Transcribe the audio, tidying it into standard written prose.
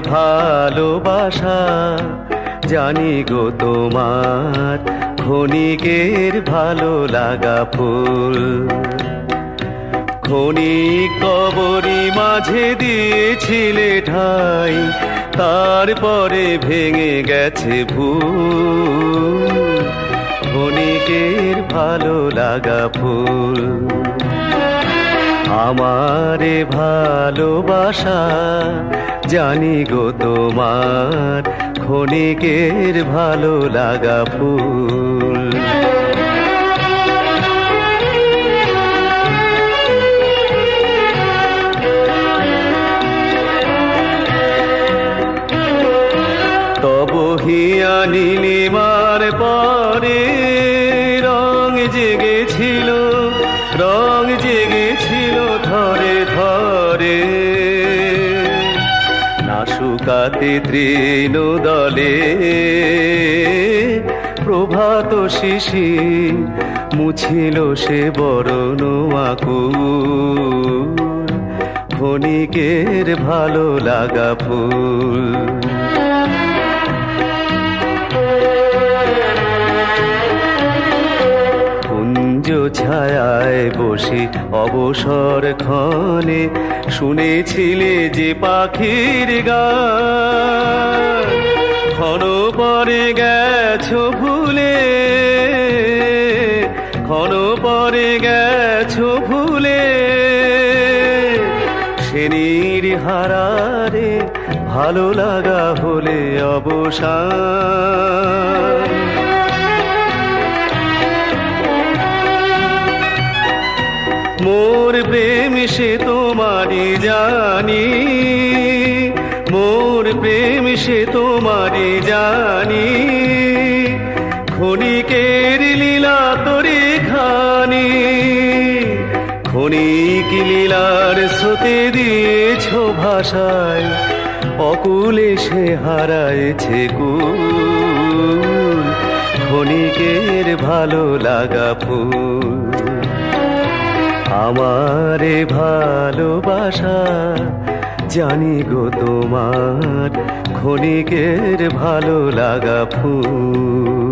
ভালোবাসা জানি গো তোমার ক্ষণিকের ভালো লাগা ফুল। ক্ষণিক কবরী মাঝে দিয়েছিলে ঠাই, তারপরে ভেঙে গেছে ভুল। ক্ষণিকের ভালো লাগা ফুল। আমারে ভালোবাসা জানি গো তোমার ক্ষণিকের ভালো লাগা ফুল। তব হিয়া নীলিমার পরে রং জেগেছিল, রং জেগেছিল ধরে ধরে। নাসুকাতে তৃণ দলে প্রভাত শিশির মুছিল সে বরণ আকুল। ক্ষণিকের ভালো লাগা ফুল। ছায়ায় বসে অবসর ক্ষণে শুনেছিলে যে পাখির গান। ক্ষণ পরে গেছো ভুলে, ক্ষণ পরে গেছো ভুলে। সে নির্হারারে ভালো লাগা হলে অবসান। মোর প্রেম সে তোমারি জানি, মোর প্রেম সে তোমারি জানি। ক্ষণিকের লীলা তোরে খানি, ক্ষণিক লীলার স্রোতে দিয়েছ ভাষায়। অকুলে সে হারাইছে কুল। ক্ষণিকের ভালো লাগা ফুল। আমারে ভালোবাসা জানি গো তোমার ক্ষণিকের ভালো লাগা ফুল।